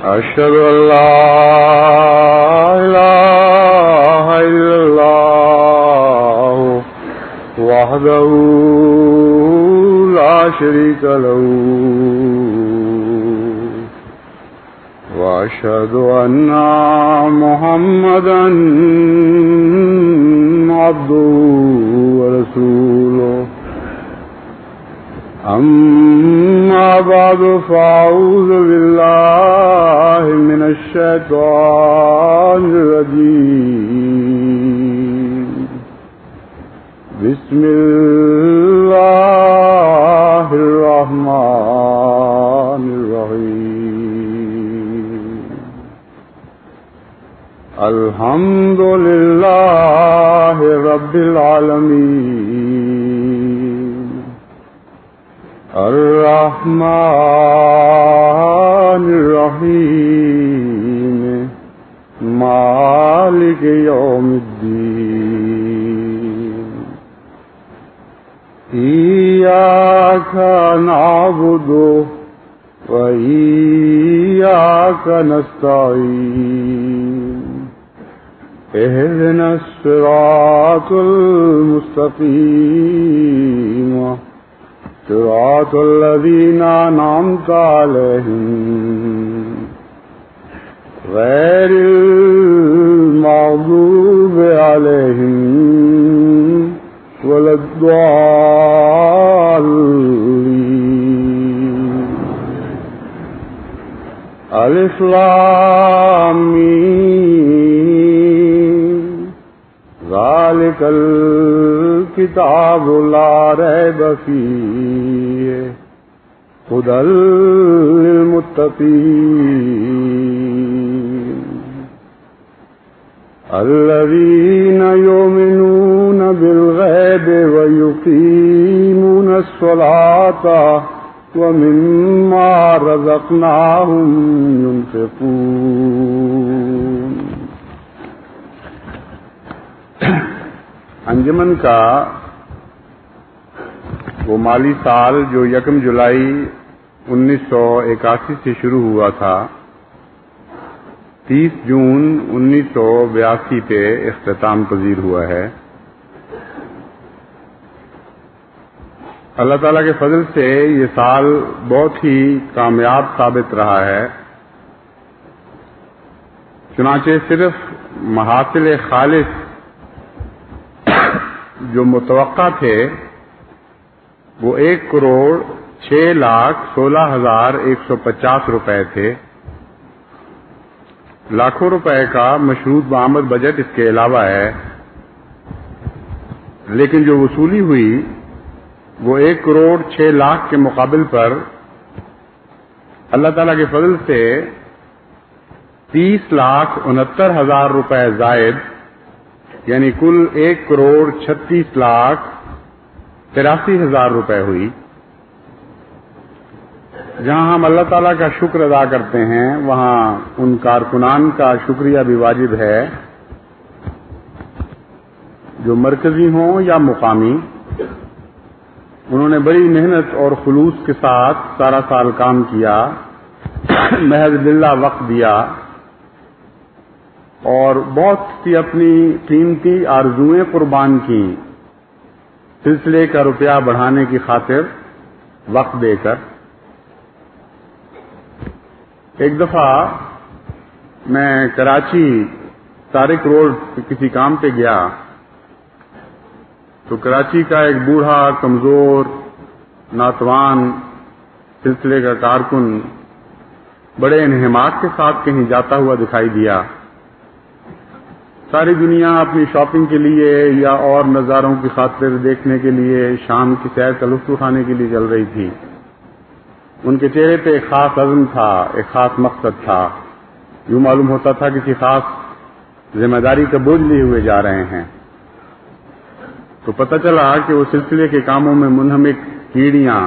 أشهد أن لا إله إلا الله وحده لا شريك له وأشهد أن محمدا عبده ورسوله أما بعد فأعوذ بالله من الشيطان الرجيم بسم الله الرحمن الرحيم الحمد لله رب العالمين الرحمن الرحيم مالك يوم الدين إياك نعبد وإياك نستعين اهدنا الصراط المستقيم صراط الذين أنعمت عليهم غير المغضوب عليهم ولا الضالين. ألف لام ميم ذلك الكتاب لا ريب فيه هدى للمتقين الذين يؤمنون بالغيب ويقيمون الصلاة ومما رزقناهم ينفقون. انجمن کا وہ مالی سال جو 1 جولائی 1981 سے شروع ہوا تھا 30 جون 1982 پہ اختتام پذیر ہوا ہے. اللہ تعالیٰ کے فضل سے یہ سال بہت ہی کامیاب ثابت رہا ہے. چنانچہ صرف محاصل خالص جو متوقع تھے وہ 1,06,16,150 روپے تھے. لاکھوں روپے کا مشروط بآمد بجٹ اس کے علاوہ ہے، لیکن جو وصولی ہوئی وہ 1,06,00,000 کے مقابل پر اللہ تعالیٰ کے فضل سے 30,69,000 روپے زائد، یعنی کل 1,36,83,000 روپے ہوئی. جہاں ہم اللہ تعالیٰ کا شکر ادا کرتے ہیں وہاں ان کارکنان کا شکریہ بھی واجب ہے جو مرکزی ہوں یا مقامی. انہوں نے بڑی محنت اور خلوص کے ساتھ سارا سال کام کیا، محض للہ وقت دیا اور بہت سی اپنی قیمتی آرزوئیں قربان کی سلسلے کا روپیہ بڑھانے کی خاطر وقت دے کر. ایک دفعہ میں کراچی طارق روڈ کسی کام پہ گیا تو کراچی کا ایک بوڑھا کمزور ناتوان سلسلے کا کارکن بڑے انہماک کے ساتھ کہیں جاتا ہوا دکھائی دیا. ساری دنیا اپنی شاپنگ کے لیے یا اور نظاروں کی خاطر دیکھنے کے لیے شام کی سیر کا لطف اٹھانے کے لیے چل رہی تھی. ان کے چہرے پہ ایک خاص عزم تھا، ایک خاص مقصد تھا. یوں معلوم ہوتا تھا کسی خاص ذمہ داری کا بوجھ لیے ہوئے جا رہے ہیں. تو پتہ چلا کہ وہ سلسلے کے کاموں میں منہمک کیڑیاں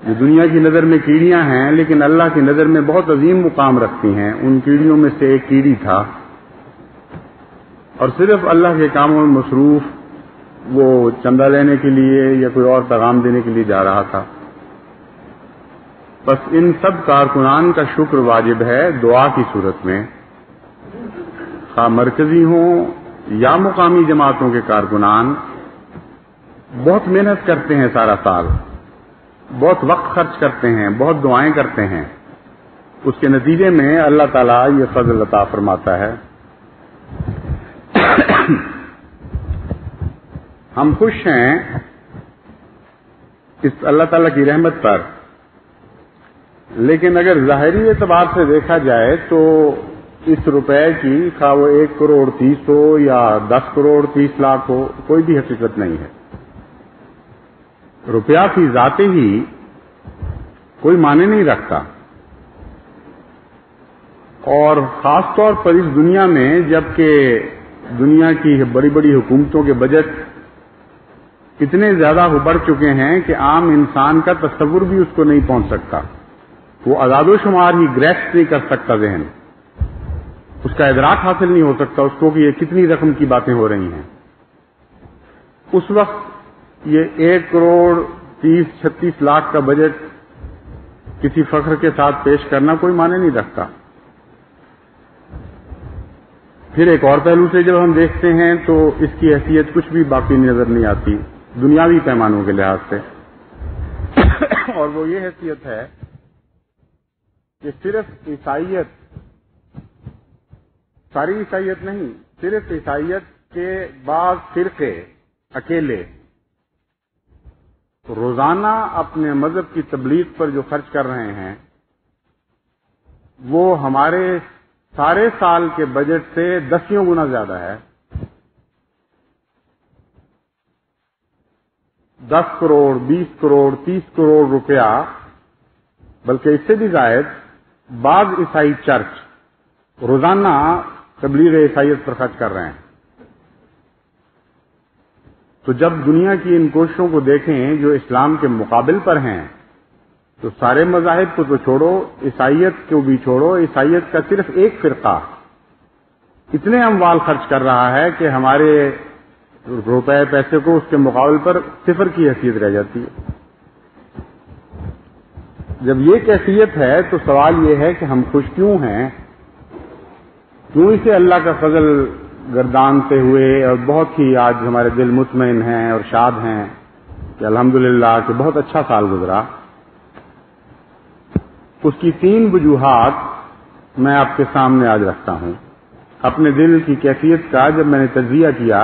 جو دنیا کی نظر میں کیڑیاں ہیں لیکن اللہ کی نظر میں بہت عظیم مقام رکھتی ہیں، ان کیڑیوں میں سے ایک کیڑی تھا اور صرف اللہ کے کاموں میں مصروف وہ چندہ لینے کے لیے یا کوئی اور پیغام دینے کے لیے جا رہا تھا. بس ان سب کارکنان کا شکر واجب ہے دعا کی صورت میں، خواہ مرکزی ہوں یا مقامی جماعتوں کے کارکنان بہت محنت کرتے ہیں، سارا سال بہت وقت خرچ کرتے ہیں، بہت دعائیں کرتے ہیں، اس کے نتیجے میں اللہ تعالیٰ یہ فضل عطا فرماتا ہے۔ ہم خوش ہیں اس اللہ تعالیٰ کی رحمت پر، لیکن اگر ظاہری اعتبار سے دیکھا جائے تو اس روپے کی خواہ وہ 1 کروڑ 30 ہو یا 10 کروڑ 30 لاکھ ہو، کوئی بھی حقیقت نہیں ہے۔ روپیہ فی ذاتے ہی کوئی معنی نہیں رکھتا، اور خاص طور پر اس دنیا میں جبکہ دنیا کی بڑی بڑی حکومتوں کے بجٹ اتنے زیادہ بڑھ چکے ہیں کہ عام انسان کا تصور بھی اس کو نہیں پہنچ سکتا، وہ اعداد و شمار ہی گریسپ نہیں کر سکتا، ذہن اس کا ادراک حاصل نہیں ہو سکتا اس کو کہ یہ کتنی رقم کی باتیں ہو رہی ہیں۔ اس وقت یہ 1 کروڑ 30-36 لاکھ کا بجٹ کسی فخر کے ساتھ پیش کرنا کوئی معنی نہیں رکھتا۔ پھر ایک اور پہلو سے جب ہم دیکھتے ہیں تو اس کی حیثیت کچھ بھی باقی نظر نہیں آتی دنیاوی پیمانوں کے لحاظ سے، اور وہ یہ حیثیت ہے کہ صرف عیسائیت، ساری عیسائیت نہیں، صرف عیسائیت کے بعض فرقے اکیلے روزانہ اپنے مذہب کی تبلیغ پر جو خرچ کر رہے ہیں وہ ہمارے سارے سال کے بجٹ سے 10 گنا زیادہ ہے۔ 10 کروڑ 20 کروڑ 30 کروڑ روپیہ، بلکہ اس سے بھی زائد بعض عیسائی چرچ روزانہ تبلیغ عیسائیت پر خرچ کر رہے ہیں۔ تو جب دنیا کی ان کوششوں کو دیکھیں جو اسلام کے مقابل پر ہیں تو سارے مذاہب کو تو چھوڑو، عیسائیت کو بھی چھوڑو، عیسائیت کا صرف ایک فرقہ اتنے اموال خرچ کر رہا ہے کہ ہمارے روپے پیسے کو اس کے مقابل پر صفر کی حیثیت رہ جاتی ہے۔ جب یہ کیفیت ہے تو سوال یہ ہے کہ ہم خوش کیوں ہیں، کیوں اسے اللہ کا فضل گردانتے ہوئے، اور بہت ہی آج ہمارے دل مطمئن ہیں اور شاد ہیں کہ الحمدللہ کہ بہت اچھا سال گزرا۔ اس کی 3 وجوہات میں آپ کے سامنے آج رکھتا ہوں۔ اپنے دل کی کیفیت کا جب میں نے تجزیہ کیا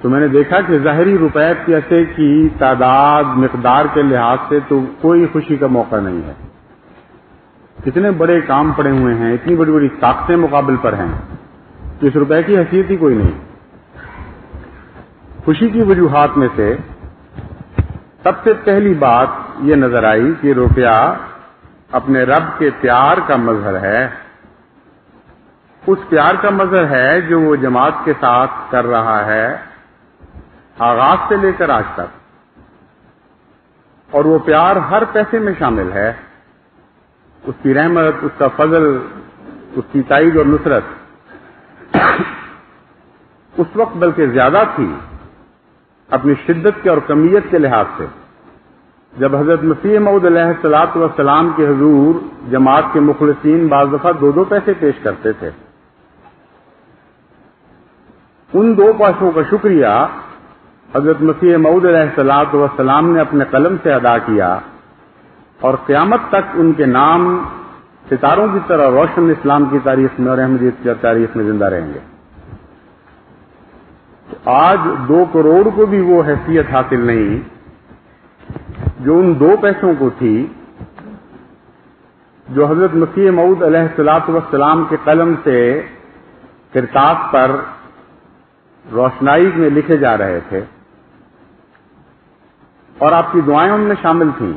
تو میں نے دیکھا کہ ظاہری روپے پیسے کی تعداد مقدار کے لحاظ سے تو کوئی خوشی کا موقع نہیں ہے، اتنے بڑے کام پڑے ہوئے ہیں، اتنی بڑی بڑی طاقتیں مقابل پر ہیں کہ اس روپے کی حیثیت ہی کوئی نہیں۔ خوشی کی وجوہات میں سے سب سے پہلی بات یہ نظر آئی کہ روپیہ اپنے رب کے پیار کا مظہر ہے، اس پیار کا مظہر ہے جو وہ جماعت کے ساتھ کر رہا ہے آغاز سے لے کر آج تک، اور وہ پیار ہر پیسے میں شامل ہے۔ اس کی رحمت، اس کا فضل، اس کی تائید اور نصرت اس وقت بلکہ زیادہ تھی اپنی شدت کے اور کمیت کے لحاظ سے جب حضرت مسیح موعود علیہ الصلوۃ والسلام کے حضور جماعت کے مخلصین بعض دفعہ 2 پیسے پیش کرتے تھے۔ ان 2 پیسوں کا شکریہ حضرت مسیح موعود علیہ الصلوۃ والسلام نے اپنے قلم سے ادا کیا، اور قیامت تک ان کے نام ستاروں کی طرح روشن اسلام کی تاریخ میں اور احمدیت کی تاریخ میں زندہ رہیں گے۔ تو آج 2 کروڑ کو بھی وہ حیثیت حاصل نہیں جو ان 2 پیسوں کو تھی، جو حضرت مسیح موعود علیہ الصلوۃ والسلام کے قلم سے کرتاس پر روشنائی میں لکھے جا رہے تھے، اور آپ کی دعائیں ان میں شامل تھیں،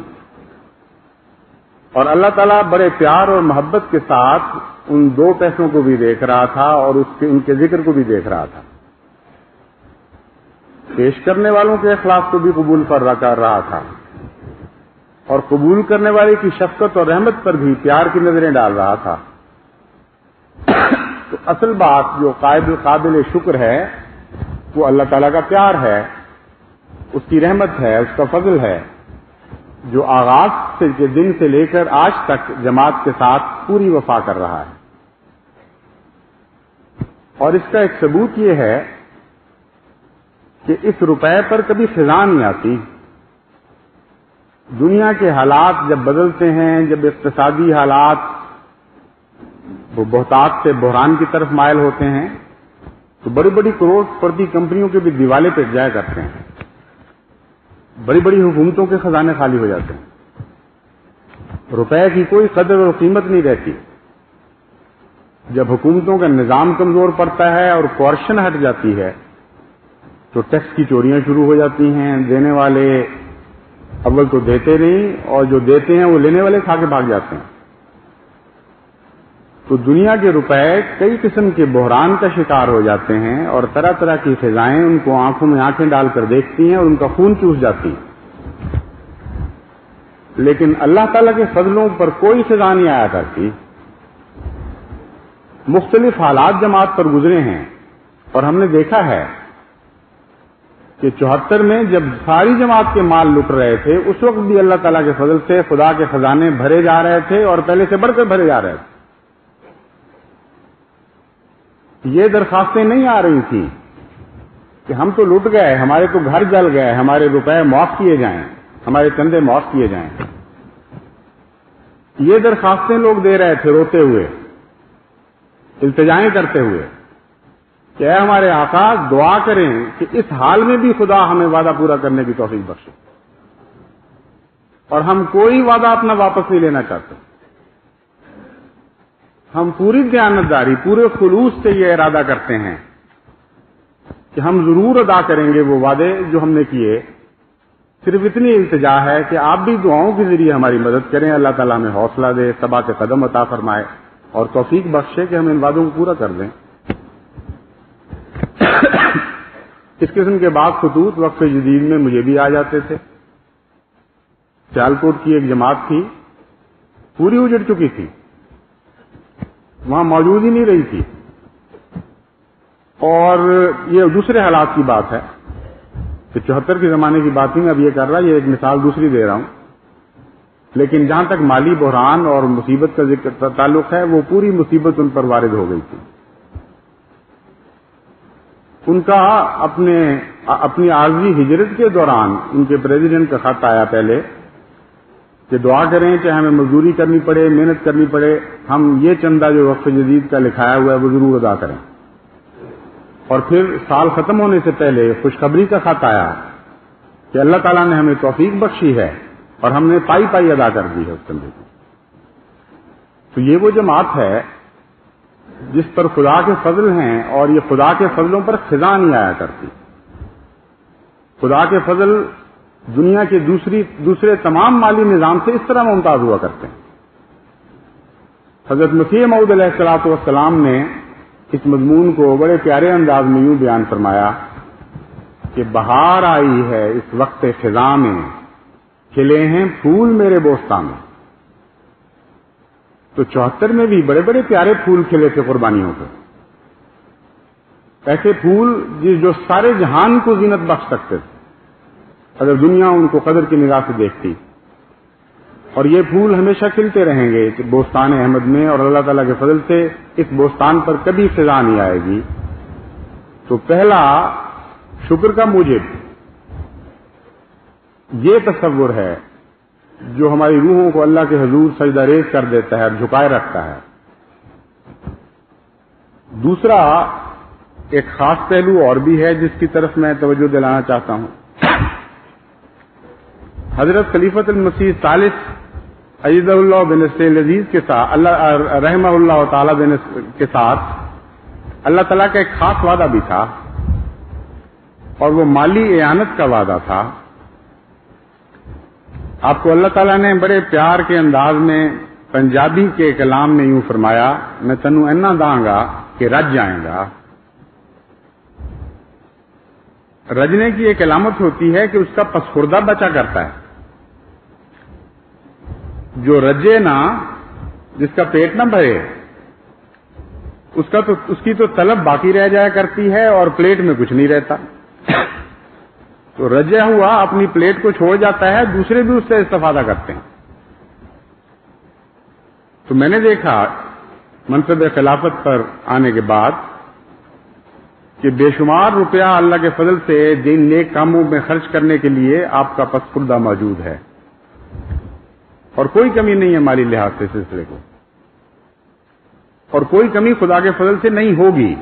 اور اللہ تعالیٰ بڑے پیار اور محبت کے ساتھ ان 2 پیسوں کو بھی دیکھ رہا تھا اور ان کے ذکر کو بھی دیکھ رہا تھا، پیش کرنے والوں کے اخلاص کو بھی قبول کر رہا تھا، اور قبول کرنے والے کی شفقت اور رحمت پر بھی پیار کی نظریں ڈال رہا تھا۔ تو اصل بات جو قابل شکر ہے وہ اللہ تعالیٰ کا پیار ہے، اس کی رحمت ہے، اس کا فضل ہے، جو آغاز کے دن سے لے کر آج تک جماعت کے ساتھ پوری وفا کر رہا ہے. اور اس کا ایک ثبوت یہ ہے کہ اس روپے پر کبھی خزاں نہیں آتی. دنیا کے حالات جب بدلتے ہیں، جب اقتصادی حالات وہ بہتات سے بحران کی طرف مائل ہوتے ہیں، تو بڑی بڑی کروڑ پتی کمپنیوں کے بھی دیوالے پٹ جایا کرتے ہیں، بڑی بڑی حکومتوں کے خزانے خالی ہو جاتے ہیں، روپے کی کوئی قدر اور قیمت نہیں رہتی. جب حکومتوں کا نظام کمزور پڑتا ہے اور کوارشن ہٹ جاتی ہے تو ٹیکس کی چوریاں شروع ہو جاتی ہیں. دینے والے اول تو دیتے نہیں، اور جو دیتے ہیں وہ لینے والے کھا کے بھاگ جاتے ہیں. تو دنیا کے روپے کئی قسم کے بحران کا شکار ہو جاتے ہیں، اور طرح طرح کی فضائیں ان کو آنکھوں میں آنکھیں ڈال کر دیکھتی ہیں اور ان کا خون چوس جاتی ہیں. لیکن اللہ تعالیٰ کے فضلوں پر کوئی فضا نہیں آیا کرتی. مختلف حالات جماعت پر گزرے ہیں، اور ہم نے دیکھا ہے کہ 74 میں جب ساری جماعت کے مال لٹ رہے تھے، اس وقت بھی اللہ تعالیٰ کے فضل سے خدا کے خزانے بھرے جا رہے تھے، اور پہلے سے بڑھ کر بھرے جا رہے تھے. یہ درخواستیں نہیں آ رہی تھیں کہ ہم تو لٹ گئے، ہمارے تو گھر جل گئے، ہمارے روپے معاف کیے جائیں، ہمارے چندے معاف کیے جائیں. یہ درخواستیں لوگ دے رہے تھے روتے ہوئے، التجائیں کرتے ہوئے کہ اے ہمارے آقا دعا کریں کہ اس حال میں بھی خدا ہمیں وعدہ پورا کرنے کی توفیق بخشے. اور ہم کوئی وعدہ اپنا واپس نہیں لینا چاہتے. ہم پوری دیانتداری، پورے خلوص سے یہ ارادہ کرتے ہیں کہ ہم ضرور ادا کریں گے وہ وعدے جو ہم نے کیے. صرف اتنی التجا ہے کہ آپ بھی دعاؤں کے ذریعے ہماری مدد کریں، اللہ تعالیٰ ہمیں حوصلہ دے، ثبات قدم عطا فرمائے اور توفیق بخشے کہ ہم ان وعدوں کو پورا کر دیں. اس قسم کے بعض خطوط وقف جدید میں مجھے بھی آ جاتے تھے. سیالکوٹ کی ایک جماعت تھی، پوری اجڑ چکی تھی، وہاں موجود ہی نہیں رہی تھی. اور یہ دوسرے حالات کی بات ہے کہ 74 کے زمانے کی بات نہیں اب یہ کر رہا، یہ ایک مثال دوسری دے رہا ہوں. لیکن جہاں تک مالی بحران اور مصیبت کا ذکر تعلق ہے، وہ پوری مصیبت ان پر وارد ہو گئی تھی. ان کا اپنی عارضی ہجرت کے دوران ان کے پریزیڈنٹ کا خط آیا پہلے کہ دعا کریں کہ ہمیں مزدوری کرنی پڑے، محنت کرنی پڑے، ہم یہ چندہ جو وقف جدید کا لکھایا ہوا ہے وہ ضرور ادا کریں. اور پھر سال ختم ہونے سے پہلے خوشخبری کا خط آیا کہ اللہ تعالیٰ نے ہمیں توفیق بخشی ہے اور ہم نے پائی پائی ادا کر دی ہے اس چندے کو. تو یہ وہ جماعت ہے جس پر خدا کے فضل ہیں، اور یہ خدا کے فضلوں پر خزاں نہیں آیا کرتی. خدا کے فضل دنیا کے دوسرے تمام مالی نظام سے اس طرح ممتاز ہوا کرتے ہیں. حضرت مسیح موعود علیہ الصلوۃ والسلام نے اس مضمون کو بڑے پیارے انداز میں یوں بیان فرمایا کہ بہار آئی ہے اس وقت خزاں میں، کھلے ہیں پھول میرے بوستان میں. تو 74 میں بھی بڑے بڑے پیارے پھول کھلے تھے قربانیوں کے، ایسے پھول جو سارے جہان کو زینت بخش سکتے تھے اگر دنیا ان کو قدر کی نگاہ سے دیکھتی. اور یہ پھول ہمیشہ کھلتے رہیں گے بوستان احمد میں، اور اللہ تعالیٰ کے فضل سے اس بوستان پر کبھی خزاں نہیں آئے گی. تو پہلا شکر کا موجب یہ تصور ہے جو ہماری روحوں کو اللہ کے حضور سجدہ ریز کر دیتا ہے اور جھکائے رکھتا ہے. دوسرا ایک خاص پہلو اور بھی ہے جس کی طرف میں توجہ دلانا چاہتا ہوں. حضرت خلیفۃ المسیح ثالث ایدہ اللہ بن العزیز کے ساتھ اللہ رحمہ اللہ تعالی بن کے ساتھ اللہ تعالیٰ کا ایک خاص وعدہ بھی تھا، اور وہ مالی اعانت کا وعدہ تھا. آپ کو اللہ تعالیٰ نے بڑے پیار کے انداز میں پنجابی کے کلام میں یوں فرمایا، میں تنوں اینا داں گا کہ رج جائیں گا. رجنے کی ایک علامت ہوتی ہے کہ اس کا پسخوردہ بچا کرتا ہے. جو رجے نہ، جس کا پیٹ نہ بھرے، اس کی تو طلب باقی رہ جایا کرتی ہے اور پلیٹ میں کچھ نہیں رہتا. تو رجا ہوا اپنی پلیٹ کو چھوڑ جاتا ہے، دوسرے بھی اس سے استفادہ کرتے ہیں. تو میں نے دیکھا منصب خلافت پر آنے کے بعد کہ بے شمار روپیہ اللہ کے فضل سے دین نیک کاموں میں خرچ کرنے کے لیے آپ کا پسپردہ موجود ہے، اور کوئی کمی نہیں ہے مالی لحاظ سے سلسلے کو، اور کوئی کمی خدا کے فضل سے نہیں ہوگی.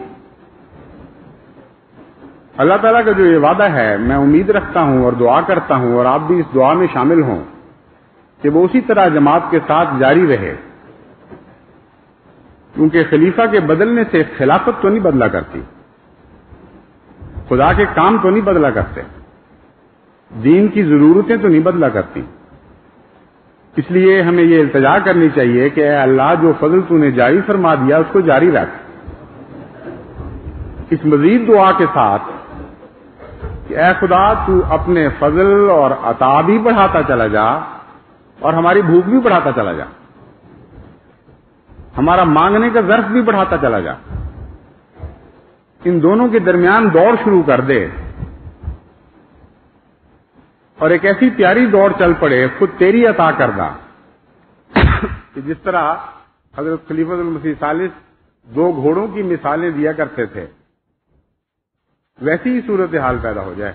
اللہ تعالیٰ کا جو یہ وعدہ ہے، میں امید رکھتا ہوں اور دعا کرتا ہوں، اور آپ بھی اس دعا میں شامل ہوں کہ وہ اسی طرح جماعت کے ساتھ جاری رہے، کیونکہ خلیفہ کے بدلنے سے خلافت تو نہیں بدلا کرتی، خدا کے کام تو نہیں بدلا کرتے، دین کی ضرورتیں تو نہیں بدلا کرتی. اس لیے ہمیں یہ التجا کرنی چاہیے کہ اے اللہ، جو فضل تو نے جاری فرما دیا اس کو جاری رکھ. اس مزید دعا کے ساتھ کہ اے خدا، تو اپنے فضل اور عطا بھی بڑھاتا چلا جا اور ہماری بھوک بھی بڑھاتا چلا جا، ہمارا مانگنے کا ظرف بھی بڑھاتا چلا جا. ان دونوں کے درمیان دوڑ شروع کر دے، اور ایک ایسی پیاری دوڑ چل پڑے خود تیری عطا کردہ، کہ جس طرح حضرت خلیفۃ المسیح ثالث 2 گھوڑوں کی مثالیں دیا کرتے تھے، ویسی ہی صورتحال پیدا ہو جائے.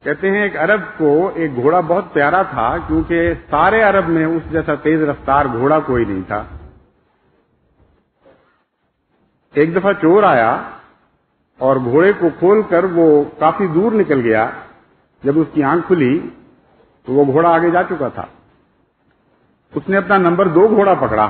کہتے ہیں ایک عرب کو ایک گھوڑا بہت پیارا تھا، کیونکہ سارے عرب میں اس جیسا تیز رفتار گھوڑا کوئی نہیں تھا. ایک دفعہ چور آیا اور گھوڑے کو کھول کر وہ کافی دور نکل گیا. جب اس کی آنکھ کھلی تو وہ گھوڑا آگے جا چکا تھا. اس نے اپنا نمبر 2 گھوڑا پکڑا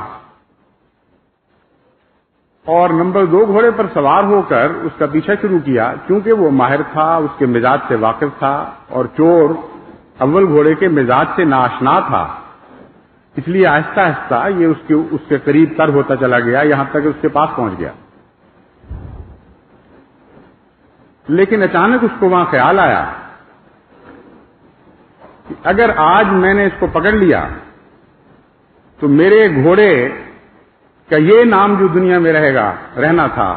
اور نمبر 2 گھوڑے پر سوار ہو کر اس کا پیچھا شروع کیا. چونکہ وہ ماہر تھا، اس کے مزاج سے واقف تھا، اور چور اول گھوڑے کے مزاج سے ناآشنا تھا، اس لیے آہستہ آہستہ یہ اس کے قریب تر ہوتا چلا گیا، یہاں تک کہ اس کے پاس پہنچ گیا. لیکن اچانک اس کو وہاں خیال آیا کہ اگر آج میں نے اس کو پکڑ لیا تو میرے گھوڑے کا یہ نام جو دنیا میں رہنا تھا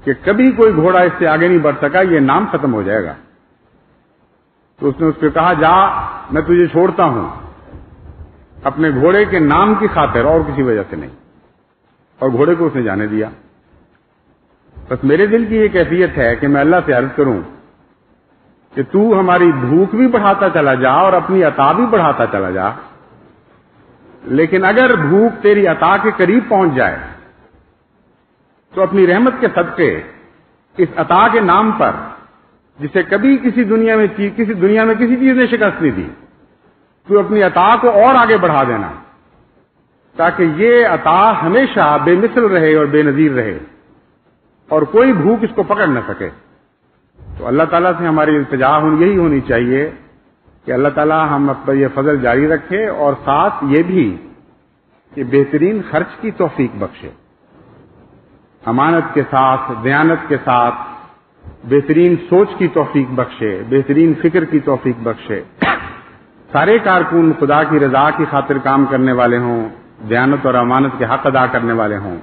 کہ کبھی کوئی گھوڑا اس سے آگے نہیں بڑھ سکا، یہ نام ختم ہو جائے گا. تو اس نے اس کو کہا، جا، میں تجھے چھوڑتا ہوں، اپنے گھوڑے کے نام کی خاطر، اور کسی وجہ سے نہیں. اور گھوڑے کو اس نے جانے دیا. بس میرے دل کی یہ کیفیت ہے کہ میں اللہ سے عرض کروں کہ تو ہماری بھوک بھی بڑھاتا چلا جا اور اپنی عطا بھی بڑھاتا چلا جا. لیکن اگر بھوک تیری عطا کے قریب پہنچ جائے تو اپنی رحمت کے صدقے اس عطا کے نام پر، جسے کبھی کسی دنیا میں کسی چیز نے شکست نہیں دی، تو اپنی عطا کو اور آگے بڑھا دینا، تاکہ یہ عطا ہمیشہ بے مثل رہے اور بے نظیر رہے اور کوئی بھوک اس کو پکڑ نہ سکے. تو اللہ تعالیٰ سے ہماری التجا یہی ہونی چاہیے کہ اللہ تعالیٰ ہم پر یہ فضل جاری رکھے، اور ساتھ یہ بھی کہ بہترین خرچ کی توفیق بخشے، امانت کے ساتھ، دیانت کے ساتھ بہترین سوچ کی توفیق بخشے، بہترین فکر کی توفیق بخشے. سارے کارکن خدا کی رضا کی خاطر کام کرنے والے ہوں، دیانت اور امانت کے حق ادا کرنے والے ہوں،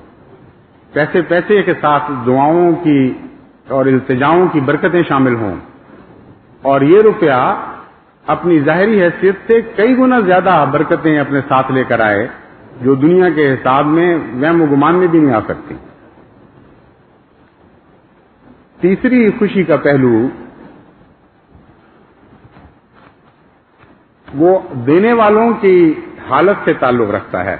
پیسے کے ساتھ دعاؤں کی اور التجاؤں کی برکتیں شامل ہوں، اور یہ روپیہ اپنی ظاہری حیثیت سے کئی گنا زیادہ برکتیں اپنے ساتھ لے کر آئے، جو دنیا کے حساب میں وہم و گمان میں بھی نہیں آ سکتی. تیسری خوشی کا پہلو وہ دینے والوں کی حالت سے تعلق رکھتا ہے.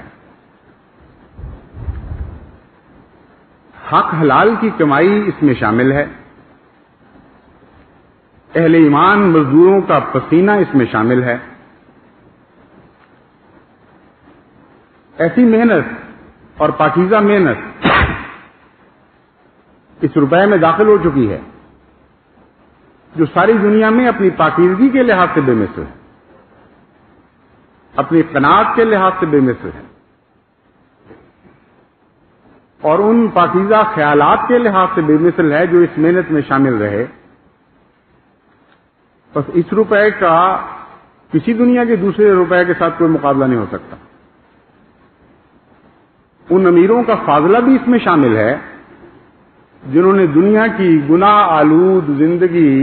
حق حلال کی کمائی اس میں شامل ہے، اہل ایمان مزدوروں کا پسینہ اس میں شامل ہے. ایسی محنت اور پاکیزہ محنت اس روپے میں داخل ہو چکی ہے جو ساری دنیا میں اپنی پاکیزگی کے لحاظ سے بے مثل ہے، اپنی قناعت کے لحاظ سے بے مثل ہے، اور ان پاکیزہ خیالات کے لحاظ سے بے مثل ہے جو اس محنت میں شامل رہے. بس اس روپے کا کسی دنیا کے دوسرے روپے کے ساتھ کوئی مقابلہ نہیں ہو سکتا. ان امیروں کا فاضلہ بھی اس میں شامل ہے جنہوں نے دنیا کی گناہ آلود زندگی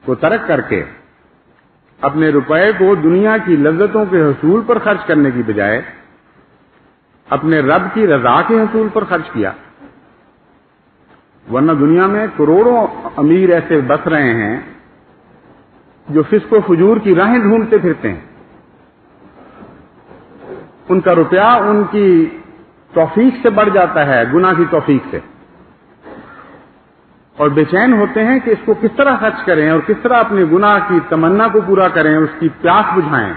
کو ترک کر کے اپنے روپے کو دنیا کی لذتوں کے حصول پر خرچ کرنے کی بجائے اپنے رب کی رضا کے حصول پر خرچ کیا. ورنہ دنیا میں کروڑوں امیر ایسے بس رہے ہیں جو فسق و فجور کی راہیں ڈھونڈتے پھرتے ہیں. ان کا روپیہ ان کی توفیق سے بڑھ جاتا ہے گناہ کی توفیق سے، اور بے چین ہوتے ہیں کہ اس کو کس طرح خرچ کریں اور کس طرح اپنے گناہ کی تمنا کو پورا کریں، اس کی پیاس بجھائیں،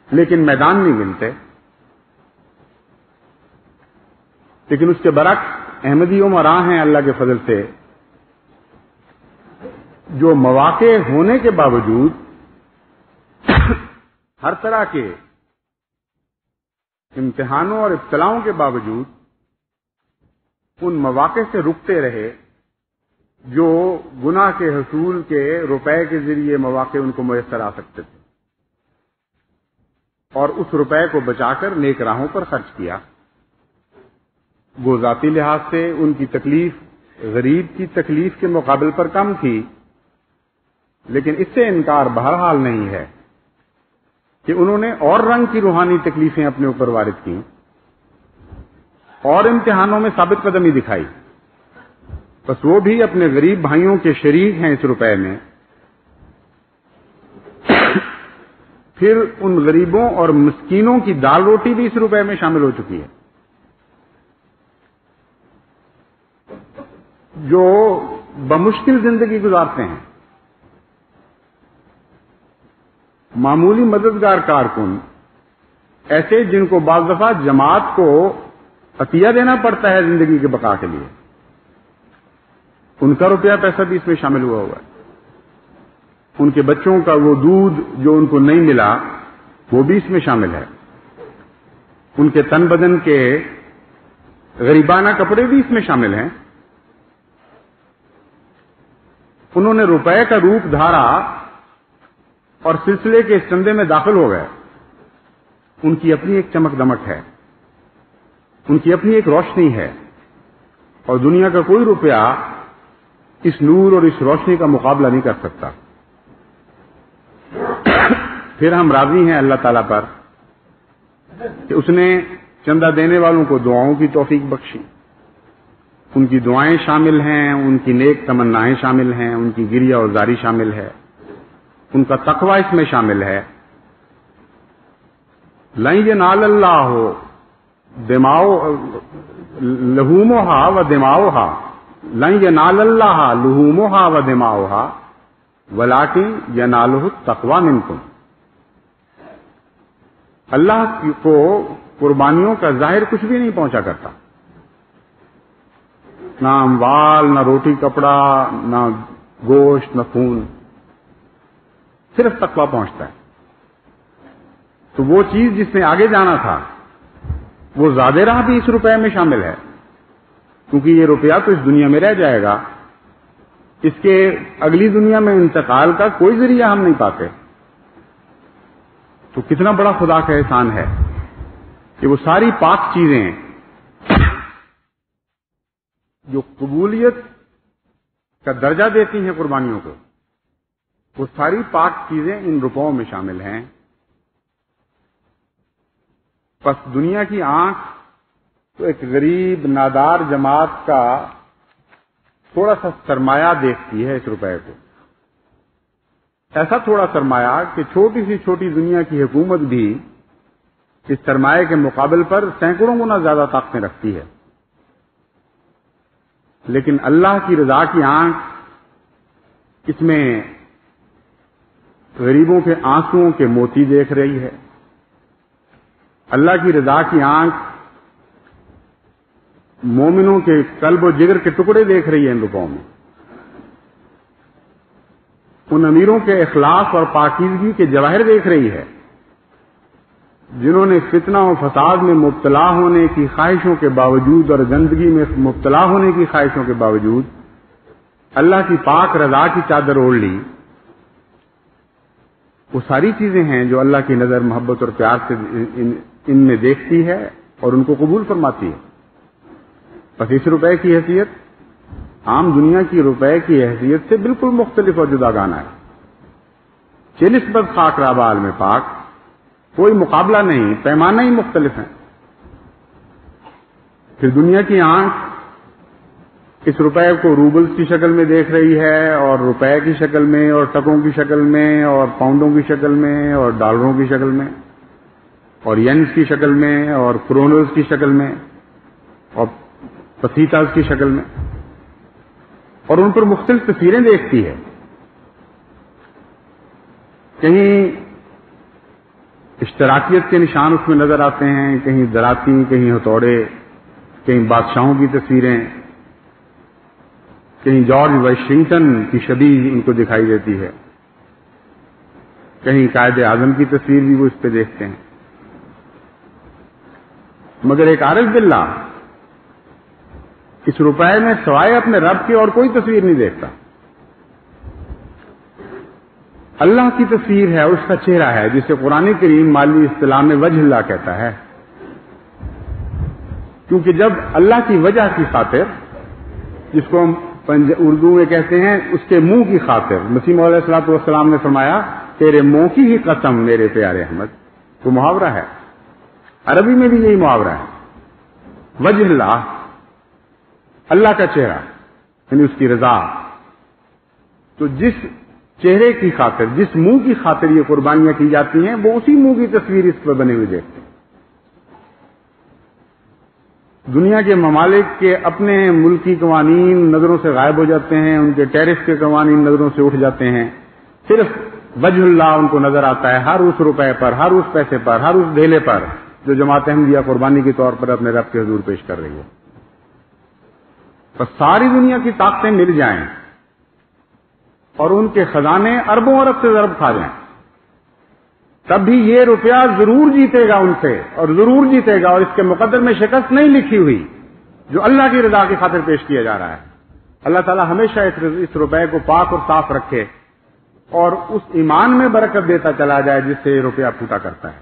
لیکن میدان نہیں ملتے. لیکن اس کے برعکس احمدی امراء ہیں اللہ کے فضل سے جو مواقع ہونے کے باوجود ہر طرح کے امتحانوں اور ابتلاؤں کے باوجود ان مواقع سے رکتے رہے جو گناہ کے حصول کے روپے کے ذریعے مواقع ان کو میسر آ سکتے تھے، اور اس روپے کو بچا کر نیک راہوں پر خرچ کیا. وہ ذاتی لحاظ سے ان کی تکلیف غریب کی تکلیف کے مقابل پر کم تھی، لیکن اس سے انکار بہرحال نہیں ہے کہ انہوں نے اور رنگ کی روحانی تکلیفیں اپنے اوپر وارد کی اور امتحانوں میں ثابت قدمی دکھائی. بس وہ بھی اپنے غریب بھائیوں کے شریک ہیں اس روپے میں. پھر ان غریبوں اور مسکینوں کی دال روٹی بھی اس روپے میں شامل ہو چکی ہے جو بمشکل زندگی گزارتے ہیں. معمولی مددگار کارکن ایسے جن کو بعض دفعہ جماعت کو عطیہ دینا پڑتا ہے زندگی کے بقا کے لیے، ان کا روپیہ پیسہ بھی اس میں شامل ہوا ہے. ان کے بچوں کا وہ دودھ جو ان کو نہیں ملا وہ بھی اس میں شامل ہے. ان کے تن بدن کے غریبانہ کپڑے بھی اس میں شامل ہیں. انہوں نے روپے کا روپ دھارا اور سلسلے کے اس چندے میں داخل ہو گئے. ان کی اپنی ایک چمک دمک ہے، ان کی اپنی ایک روشنی ہے، اور دنیا کا کوئی روپیہ اس نور اور اس روشنی کا مقابلہ نہیں کر سکتا. پھر ہم راضی ہیں اللہ تعالیٰ پر کہ اس نے چندہ دینے والوں کو دعاؤں کی توفیق بخشی. ان کی دعائیں شامل ہیں، ان کی نیک تمنائیں شامل ہیں، ان کی گریہ اور زاری شامل ہے، ان کا تقوی اس میں شامل ہے. لن ینال اللہ لحومھا و دماؤھا، لن ینال اللہ لحومھا و دماؤھا ولکن ینالہ التقوی منکم. اللہ کو قربانیوں کا ظاہر کچھ بھی نہیں پہنچا کرتا، نہ اموال، نہ روٹی کپڑا، نہ گوشت، نہ خون، صرف تقوی پہنچتا ہے. تو وہ چیز جس نے آگے جانا تھا وہ زیادہ راہ بھی اس روپے میں شامل ہے، کیونکہ یہ روپیہ تو اس دنیا میں رہ جائے گا، اس کے اگلی دنیا میں انتقال کا کوئی ذریعہ ہم نہیں پاتے. تو کتنا بڑا خدا کا احسان ہے کہ وہ ساری پاک چیزیں جو قبولیت کا درجہ دیتی ہیں قربانیوں کو، وہ ساری پاک چیزیں ان روپوں میں شامل ہیں. پس دنیا کی آنکھ تو ایک غریب نادار جماعت کا تھوڑا سا سرمایہ دیکھتی ہے اس روپے کو، ایسا تھوڑا سرمایہ کہ چھوٹی سی چھوٹی دنیا کی حکومت بھی اس سرمایہ کے مقابل پر سینکڑوں گنا زیادہ طاقتیں رکھتی ہے. لیکن اللہ کی رضا کی آنکھ اس میں غریبوں کے آنسوؤں کے موتی دیکھ رہی ہے. اللہ کی رضا کی آنکھ مومنوں کے قلب و جگر کے ٹکڑے دیکھ رہی ہے ان روپوں میں. ان امیروں کے اخلاص اور پاکیزگی کے جواہر دیکھ رہی ہے جنہوں نے فتنہ و فساد میں مبتلا ہونے کی خواہشوں کے باوجود اور گندگی میں مبتلا ہونے کی خواہشوں کے باوجود اللہ کی پاک رضا کی چادر اوڑھ لی. وہ ساری چیزیں ہیں جو اللہ کی نظر محبت اور پیار سے ان میں دیکھتی ہے اور ان کو قبول فرماتی ہے. بس اس روپے کی حیثیت عام دنیا کی روپے کی حیثیت سے بالکل مختلف اور جداگانہ ہے. نسبت خاک رابع عالم پاک کوئی مقابلہ نہیں، پیمانہ ہی مختلف ہیں. پھر دنیا کی آنکھ اس روپے کو روبلز کی شکل میں دیکھ رہی ہے، اور روپے کی شکل میں، اور ٹکوں کی شکل میں، اور پاؤنڈوں کی شکل میں، اور ڈالروں کی شکل میں، اور ینز کی شکل میں، اور کرونرز کی شکل میں، اور پسیتاز کی شکل میں، اور ان پر مختلف تصویریں دیکھتی ہے. کہیں اشتراکیت کے نشان اس میں نظر آتے ہیں، کہیں دراتی، کہیں ہتھوڑے، کہیں بادشاہوں کی تصویریں، کہیں جارج واشنگٹن کی شبیہ ان کو دکھائی دیتی ہے، کہیں قائد اعظم کی تصویر بھی وہ اس پہ دیکھتے ہیں. مگر ایک عارف باللہ اس روپے میں سوائے اپنے رب کی اور کوئی تصویر نہیں دیکھتا. اللہ کی تصویر ہے، اس کا چہرہ ہے، جسے قرآن کریم مالی اصطلاح میں وجہ اللہ کہتا ہے. کیونکہ جب اللہ کی وجہ کی خاطر، جس کو ہم اردو میں کہتے ہیں اس کے منہ کی خاطر، مسیح موعود علیہ الصلوۃ والسلام نے فرمایا تیرے منہ کی ہی قسم میرے پیارے احمد، وہ محاورہ ہے. عربی میں بھی یہی محاورہ ہے. وجہ اللہ، اللہ کا چہرہ، یعنی اس کی رضا. تو جس چہرے کی خاطر، جس منہ کی خاطر یہ قربانیاں کی جاتی ہیں، وہ اسی منہ کی تصویر اس پر بنے ہوئے دیکھتے ہیں. دنیا کے ممالک کے اپنے ملکی قوانین نظروں سے غائب ہو جاتے ہیں، ان کے ٹیرف کے قوانین نظروں سے اٹھ جاتے ہیں. صرف وجہ اللہ ان کو نظر آتا ہے، ہر اس روپے پر، ہر اس پیسے پر، ہر اس ڈھیلے پر جو جماعت احمدیہ قربانی کے طور پر اپنے رب کے حضور پیش کر رہی ہے. بس ساری دنیا کی طاقتیں مل جائیں اور ان کے خزانے اربوں ارب سے ضرب کھا جائیں، تب بھی یہ روپیہ ضرور جیتے گا ان سے، اور ضرور جیتے گا. اور اس کے مقدر میں شکست نہیں لکھی ہوئی جو اللہ کی رضا کی خاطر پیش کیا جا رہا ہے. اللہ تعالیٰ ہمیشہ اس روپے کو پاک اور صاف رکھے اور اس ایمان میں برکت دیتا چلا جائے جس سے یہ روپیہ پھوٹا کرتا ہے.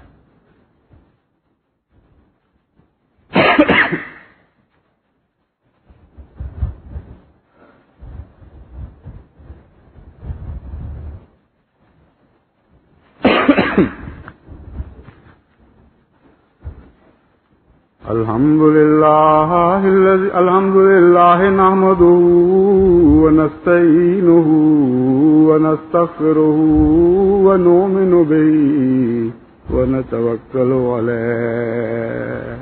الحمد لله نحمده ونستعينه ونستغفره ونؤمن به ونتوكل عليه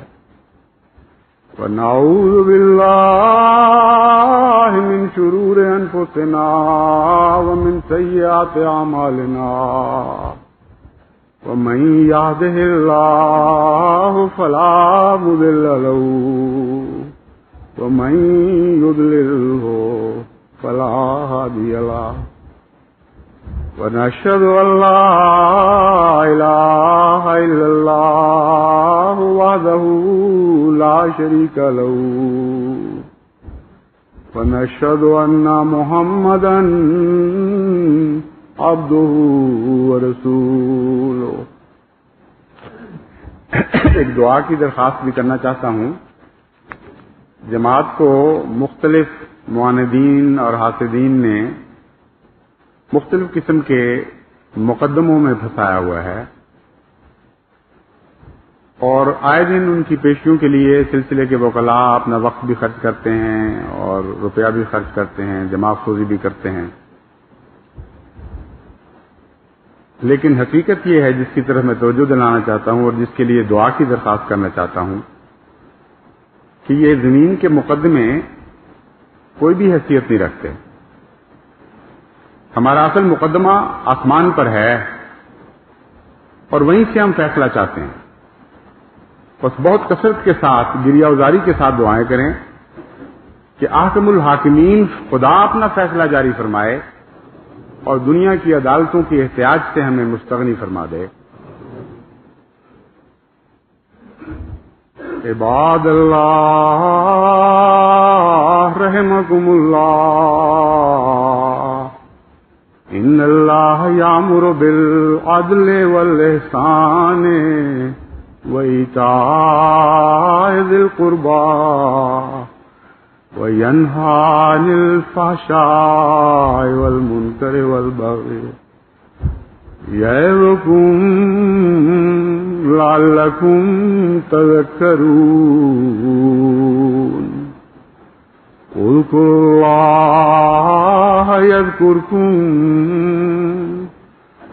ونعوذ بالله من شرور أنفسنا ومن سيئات أعمالنا ومن يهده الله فلا مضل له ومن يضلله فلا هادي له ونشهد أن لا إله إلا الله وحده لا شريك له ونشهد أن محمدا عبده ورسوله. ایک دعا کی درخواست بھی کرنا چاہتا ہوں. جماعت کو مختلف معاندین اور حاسدین نے مختلف قسم کے مقدموں میں پھنسایا ہوا ہے، اور آئے دن ان کی پیشیوں کے لیے سلسلے کے وکلاء اپنا وقت بھی خرچ کرتے ہیں اور روپیہ بھی خرچ کرتے ہیں، جمع افروزی بھی کرتے ہیں. لیکن حقیقت یہ ہے جس کی طرف میں توجہ دلانا چاہتا ہوں اور جس کے لیے دعا کی درخواست کرنا چاہتا ہوں کہ یہ زمین کے مقدمے کوئی بھی حیثیت نہیں رکھتے. ہمارا اصل مقدمہ آسمان پر ہے اور وہیں سے ہم فیصلہ چاہتے ہیں. بس بہت کثرت کے ساتھ، گریہ وزاری کے ساتھ دعائیں کریں کہ احکم الحاکمین خدا اپنا فیصلہ جاری فرمائے اور دنیا کی عدالتوں کی احتیاج سے ہمیں مستغنی فرما دے. عباد اللہ رحمکم اللہ، ان اللہ یامر بالعدل والاحسان وایتاء ذی القربى وَيَنْهَى عَنِ الْفَحْشَاءِ وَالْمُنكَرِ وَالْبَغْيِ يَعِظُكُمْ لَعَلَّكُمْ تَذَكَّرُونَ اذْكُرُوا اللَّهَ يَذْكُرْكُمْ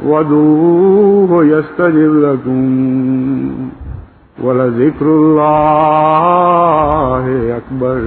وَادْعُوهُ يَسْتَجِبْ لَكُمْ وَلَذِكْرُ اللَّهِ أَكْبَرُ